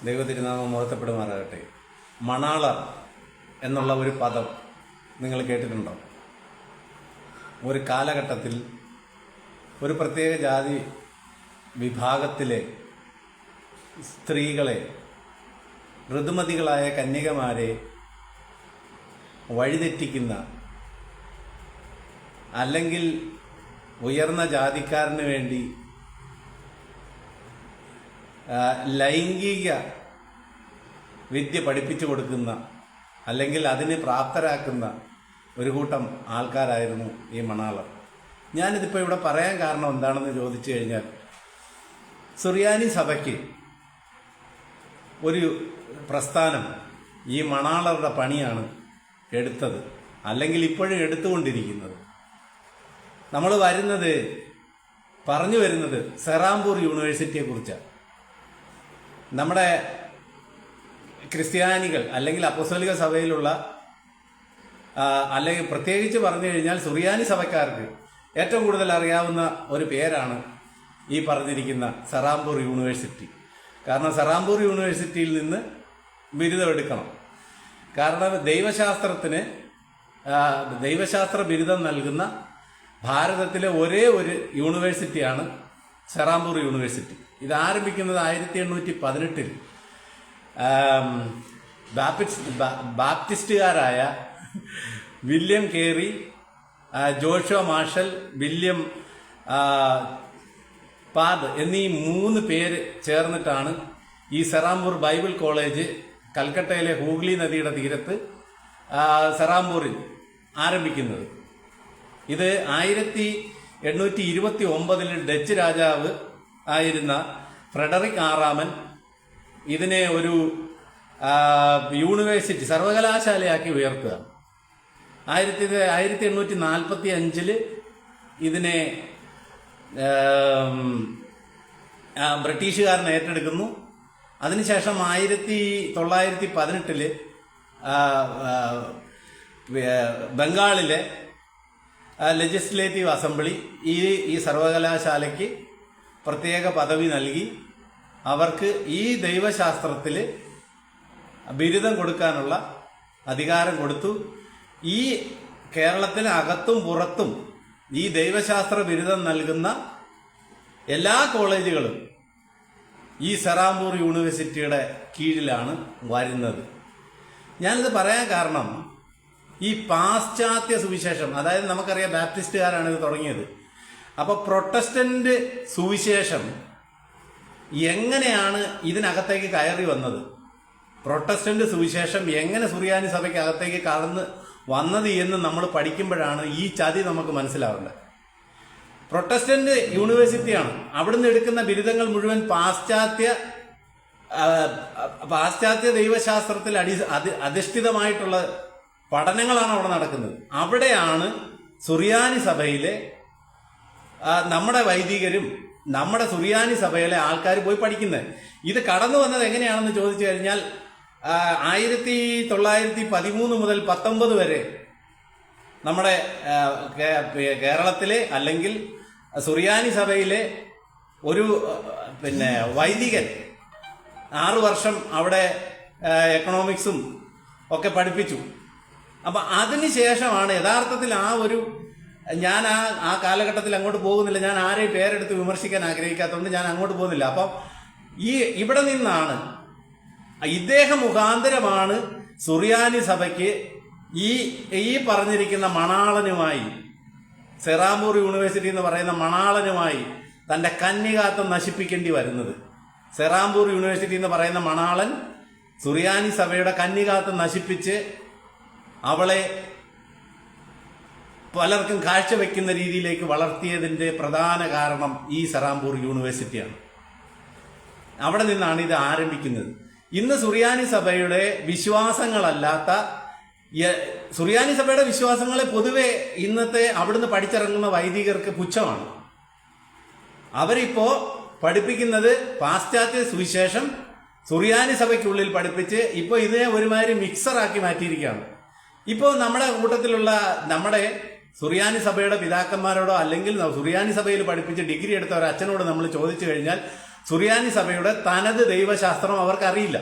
ദൈവതിരുനാമം മുഹത്തപ്പെടുമാറാകട്ടെ. മണാളർ എന്നുള്ള ഒരു പദം നിങ്ങൾ കേട്ടിട്ടുണ്ടോ? ഒരു കാലഘട്ടത്തിൽ ഒരു പ്രത്യേക ജാതി വിഭാഗത്തിലെ സ്ത്രീകളെ, ഋതുമതികളായ കന്യകമാരെ വഴിതെറ്റിക്കുന്ന, അല്ലെങ്കിൽ ഉയർന്ന ജാതിക്കാരന് വേണ്ടി ലൈംഗിക വിദ്യ പഠിപ്പിച്ചു കൊടുക്കുന്ന, അല്ലെങ്കിൽ അതിന് പ്രാപ്തരാക്കുന്ന ഒരു കൂട്ടം ആൾക്കാരായിരുന്നു ഈ മണാളർ. ഞാനിതിപ്പോൾ ഇവിടെ പറയാൻ കാരണം എന്താണെന്ന് ചോദിച്ചു കഴിഞ്ഞാൽ, സുറിയാനി സഭയ്ക്ക് ഒരു പ്രസ്ഥാനം ഈ മണാളറുടെ പണിയാണ് എടുത്തത്, അല്ലെങ്കിൽ ഇപ്പോഴും എടുത്തുകൊണ്ടിരിക്കുന്നത്. നമ്മൾ പറഞ്ഞു വരുന്നത് സെറാംപൂർ യൂണിവേഴ്സിറ്റിയെ കുറിച്ചാണ്. നമ്മുടെ ക്രിസ്ത്യാനികൾ അല്ലെങ്കിൽ അപ്പോസ്തലിക സഭയിലുള്ള, അല്ലെങ്കിൽ പ്രത്യേകിച്ച് പറഞ്ഞു കഴിഞ്ഞാൽ സുറിയാനി സഭക്കാർക്ക് ഏറ്റവും കൂടുതൽ അറിയാവുന്ന ഒരു പേരാണ് ഈ പറഞ്ഞിരിക്കുന്ന സെറാംപൂർ യൂണിവേഴ്സിറ്റി. കാരണം സെറാംപൂർ യൂണിവേഴ്സിറ്റിയിൽ നിന്ന് ബിരുദമെടുക്കണം. കാരണം ദൈവശാസ്ത്ര ബിരുദം നൽകുന്ന ഭാരതത്തിലെ ഒരേ ഒരു യൂണിവേഴ്സിറ്റിയാണ് സെറാംപൂർ യൂണിവേഴ്സിറ്റി. ഇത് ആരംഭിക്കുന്നത് 1818 ബാപ്റ്റിസ്റ്റുകാരായ William Carey, Joshua Marshall, William പാദ് എന്നീ 3 പേര് ചേർന്നിട്ടാണ് ഈ സെറാംപൂർ ബൈബിൾ കോളേജ് കൽക്കട്ടയിലെ ഹൂഗ്ലി നദിയുടെ തീരത്ത് സെറാംപൂരിൽ ആരംഭിക്കുന്നത്. ഇത് 1829 ഡച്ച് രാജാവ് ആയിരുന്ന ഫ്രെഡറിക് ആറാമൻ ഇതിനെ ഒരു യൂണിവേഴ്സിറ്റി, സർവകലാശാലയാക്കി ഉയർത്തുക. 1845 ഇതിനെ ബ്രിട്ടീഷുകാരൻ ഏറ്റെടുക്കുന്നു. അതിനുശേഷം 1918 ബംഗാളിലെ ലെജിസ്ലേറ്റീവ് അസംബ്ലി ഈ സർവകലാശാലയ്ക്ക് പ്രത്യേക പദവി നൽകി അവർക്ക് ഈ ദൈവശാസ്ത്രത്തിൽ ബിരുദം കൊടുക്കാനുള്ള അധികാരം കൊടുത്തു. ഈ കേരളത്തിന് അകത്തും പുറത്തും ഈ ദൈവശാസ്ത്ര ബിരുദം നൽകുന്ന എല്ലാ കോളേജുകളും ഈ സെറാംപൂർ യൂണിവേഴ്സിറ്റിയുടെ കീഴിലാണ് വരുന്നത്. ഞാനിത് പറയാൻ കാരണം, ഈ പാശ്ചാത്യ സുവിശേഷം, അതായത് നമുക്കറിയാം ബാപ്റ്റിസ്റ്റുകാരാണ് ഇത് തുടങ്ങിയത്. അപ്പോൾ പ്രൊട്ടസ്റ്റന്റ് സുവിശേഷം എങ്ങനെയാണ് ഇതിനകത്തേക്ക് കയറി വന്നത്, പ്രൊട്ടസ്റ്റന്റ് സുവിശേഷം എങ്ങനെ സുറിയാനി സഭയ്ക്ക് അകത്തേക്ക് കടന്ന് വന്നത് എന്ന് നമ്മൾ പഠിക്കുമ്പോഴാണ് ഈ ചതി നമുക്ക് മനസ്സിലാവേണ്ടത്. പ്രൊട്ടസ്റ്റന്റ് യൂണിവേഴ്സിറ്റിയാണ്. അവിടുന്ന് എടുക്കുന്ന ബിരുദങ്ങൾ മുഴുവൻ പാശ്ചാത്യ ദൈവശാസ്ത്രത്തിൽ അധിഷ്ഠിതമായിട്ടുള്ള പഠനങ്ങളാണ് അവിടെ നടക്കുന്നത്. അവിടെയാണ് സുറിയാനി സഭയിലെ നമ്മുടെ വൈദികരും നമ്മുടെ സുറിയാനി സഭയിലെ ആൾക്കാർ പോയി പഠിക്കുന്നത്. ഇത് കടന്നു വന്നത് എങ്ങനെയാണെന്ന് ചോദിച്ചു കഴിഞ്ഞാൽ 1913 മുതൽ 19 വരെ നമ്മുടെ കേരളത്തിലെ, അല്ലെങ്കിൽ സുറിയാനി സഭയിലെ ഒരു വൈദികൻ 6 വർഷം അവിടെ എക്കണോമിക്സും ഒക്കെ പഠിപ്പിച്ചു. അപ്പം അതിനുശേഷമാണ് യഥാർത്ഥത്തിൽ ഞാൻ ആ കാലഘട്ടത്തിൽ അങ്ങോട്ട് പോകുന്നില്ല. ഞാൻ ആരെയും പേരെടുത്ത് വിമർശിക്കാൻ ആഗ്രഹിക്കാത്തതുകൊണ്ട് ഞാൻ അങ്ങോട്ട് പോകുന്നില്ല. അപ്പം ഇവിടെ നിന്നാണ്, ഇദ്ദേഹം മുഖാന്തരമാണ് സുറിയാനി സഭയ്ക്ക് ഈ പറഞ്ഞിരിക്കുന്ന മണാളനുമായി, സെറാംപൂർ യൂണിവേഴ്സിറ്റി എന്ന് പറയുന്ന മണാളനുമായി തന്റെ കന്യകാത്വം നശിപ്പിക്കേണ്ടി വരുന്നത്. സെറാംപൂർ യൂണിവേഴ്സിറ്റി എന്ന് പറയുന്ന മണാളൻ സുറിയാനി സഭയുടെ കന്യകാത്വം നശിപ്പിച്ച് അവളെ പലർക്കും കാഴ്ചവെക്കുന്ന രീതിയിലേക്ക് വളർത്തിയതിന്റെ പ്രധാന കാരണം ഈ സെറാംപൂർ യൂണിവേഴ്സിറ്റിയാണ്. അവിടെ നിന്നാണ് ഇത് ആരംഭിക്കുന്നത്. ഇന്ന് സുറിയാനി സഭയുടെ വിശ്വാസങ്ങളല്ലാത്ത, സുറിയാനി സഭയുടെ വിശ്വാസങ്ങളെ പൊതുവെ ഇന്നത്തെ അവിടുന്ന് പഠിച്ചിറങ്ങുന്ന വൈദികർക്ക് പുച്ഛമാണ്. അവരിപ്പോ പഠിപ്പിക്കുന്നത് പാശ്ചാത്യ സുവിശേഷം സുറിയാനി സഭയ്ക്കുള്ളിൽ പഠിപ്പിച്ച് ഇപ്പോൾ ഇതിനെ ഒരുമാതിരി മിക്സറാക്കി മാറ്റിയിരിക്കുകയാണ്. ഇപ്പോൾ നമ്മുടെ കൂട്ടത്തിലുള്ള നമ്മുടെ സുറിയാനി സഭയുടെ പിതാക്കന്മാരോടോ അല്ലെങ്കിൽ സുറിയാനി സഭയിൽ പഠിപ്പിച്ച് ഡിഗ്രി എടുത്ത ഒരു അച്ഛനോട് നമ്മൾ ചോദിച്ചു കഴിഞ്ഞാൽ സുറിയാനി സഭയുടെ തനത് ദൈവശാസ്ത്രം അവർക്കറിയില്ല.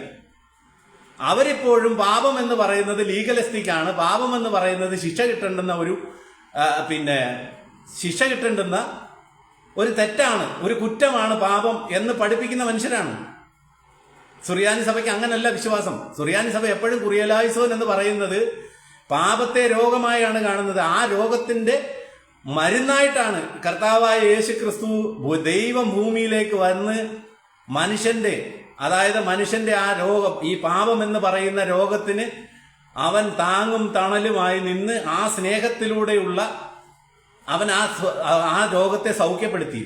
അവരിപ്പോഴും പാപം എന്ന് പറയുന്നത് ലീഗലിസ്റ്റിക് ആണ്, പാപം എന്ന് പറയുന്നത് ശിക്ഷ കിട്ടേണ്ടുന്ന ശിക്ഷ കിട്ടേണ്ടുന്ന ഒരു തെറ്റാണ്, ഒരു കുറ്റമാണ് പാപം എന്ന് പഠിപ്പിക്കുന്ന മനുഷ്യരാണ്. സുറിയാനി സഭയ്ക്ക് അങ്ങനല്ല വിശ്വാസം. സുറിയാനി സഭ എപ്പോഴും കുറിയലായിസോൻ എന്ന് പറയുന്നത് പാപത്തെ രോഗമായാണ് കാണുന്നത്. ആ രോഗത്തിന്റെ മരുന്നായിട്ടാണ് കർത്താവായ യേശു ക്രിസ്തു ദൈവം ഭൂമിയിലേക്ക് വന്ന് മനുഷ്യന്റെ ആ രോഗം, ഈ പാപം എന്ന് പറയുന്ന രോഗത്തിന് അവൻ താങ്ങും തണലുമായി നിന്ന് ആ സ്നേഹത്തിലൂടെയുള്ള അവൻ ആ രോഗത്തെ സൗഖ്യപ്പെടുത്തി.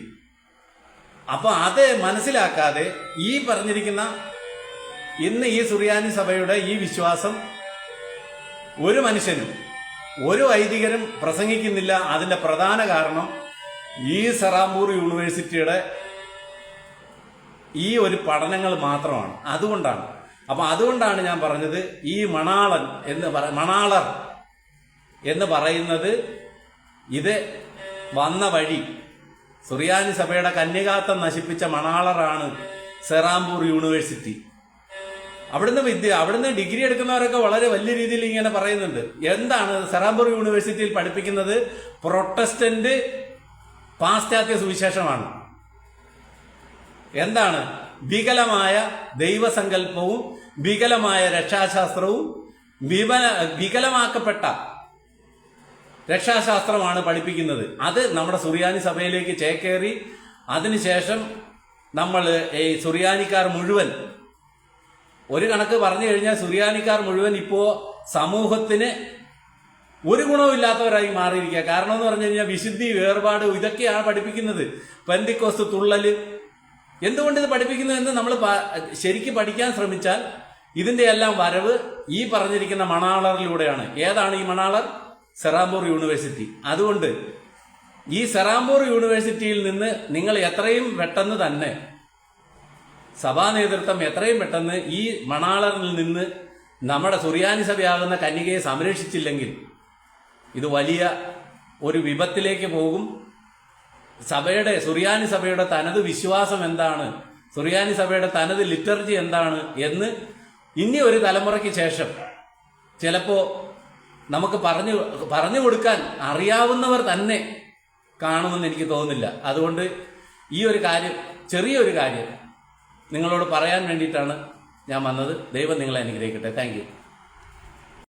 അപ്പൊ അത് മനസ്സിലാക്കാതെ ഈ പറഞ്ഞിരിക്കുന്ന ഇന്ന് ഈ സുറിയാനി സഭയുടെ ഈ വിശ്വാസം ഒരു മനുഷ്യനും ഒരു വൈദികരും പ്രസംഗിക്കുന്നില്ല. അതിന്റെ പ്രധാന കാരണം ഈ സെറാംപൂർ യൂണിവേഴ്സിറ്റിയുടെ ഈ ഒരു പഠനങ്ങൾ മാത്രമാണ്. അതുകൊണ്ടാണ് ഞാൻ പറഞ്ഞത് ഈ മണാളർ എന്ന് പറയുന്നത് ഇത് വന്ന വഴി സുറിയാനി സഭയുടെ കന്യകാത്വം നശിപ്പിച്ച മണാളറാണ് സെറാംപൂർ യൂണിവേഴ്സിറ്റി. അവിടുന്ന് ഡിഗ്രി എടുക്കുന്നവരൊക്കെ വളരെ വലിയ രീതിയിൽ ഇങ്ങനെ പറയുന്നുണ്ട്. എന്താണ് സെറാംപൂർ യൂണിവേഴ്സിറ്റിയിൽ പഠിപ്പിക്കുന്നത്? പ്രൊട്ടസ്റ്റന്റ് പാശ്ചാത്യ സുവിശേഷമാണ്. എന്താണ്? വികലമായ ദൈവസങ്കല്പവും വികലമായ രക്ഷാശാസ്ത്രവും വികലമാക്കപ്പെട്ട രക്ഷാശാസ്ത്രമാണ് പഠിപ്പിക്കുന്നത്. അത് നമ്മുടെ സുറിയാനി സഭയിലേക്ക് ചേക്കേറി അതിനുശേഷം നമ്മൾ ഈ സുറിയാനിക്കാർ മുഴുവൻ, ഒരു കണക്ക് പറഞ്ഞു കഴിഞ്ഞാൽ സുറിയാനിക്കാർ മുഴുവൻ ഇപ്പോ സമൂഹത്തിന് ഒരു ഗുണവുമില്ലാത്തവരായി മാറിയിരിക്കുക. കാരണം എന്ന് പറഞ്ഞു കഴിഞ്ഞാൽ വിശുദ്ധി, വേർപാട്, ഇതൊക്കെയാണ് പഠിപ്പിക്കുന്നത്. പെന്തിക്കോസ്ത്, തുള്ളല്. എന്തുകൊണ്ട് ഇത് പഠിപ്പിക്കുന്നു എന്ന് നമ്മൾ ശരിക്കും പഠിക്കാൻ ശ്രമിച്ചാൽ ഇതിന്റെ എല്ലാം വരവ് ഈ പറഞ്ഞിരിക്കുന്ന മണാളറിലൂടെയാണ്. ഏതാണ് ഈ മണാളർ? സെറാംപൂർ യൂണിവേഴ്സിറ്റി. അതുകൊണ്ട് ഈ സെറാംപൂർ യൂണിവേഴ്സിറ്റിയിൽ നിന്ന് നിങ്ങൾ എത്രയും പെട്ടെന്ന് തന്നെ, സഭാ നേതൃത്വം എത്രയും പെട്ടെന്ന് ഈ മണാളറിൽ നിന്ന് നമ്മുടെ സുറിയാനി സഭയാകുന്ന കന്യകയെ സംരക്ഷിച്ചില്ലെങ്കിൽ ഇത് വലിയ ഒരു വിപത്തിലേക്ക് പോകും. സുറിയാനി സഭയുടെ തനത് വിശ്വാസം എന്താണ്, സുറിയാനി സഭയുടെ തനത് ലിറ്റർജി എന്താണ് എന്ന് ഇനി ഒരു തലമുറയ്ക്ക് ശേഷം ചിലപ്പോ നമുക്ക് പറഞ്ഞു കൊടുക്കാൻ അറിയാവുന്നവർ തന്നെ കാണുമെന്ന് എനിക്ക് തോന്നുന്നില്ല. അതുകൊണ്ട് ഈ ഒരു കാര്യം, ചെറിയൊരു കാര്യം നിങ്ങളോട് പറയാൻ വേണ്ടിയിട്ടാണ് ഞാൻ വന്നത്. ദൈവം നിങ്ങളെ അനുഗ്രഹിക്കട്ടെ. Thank you.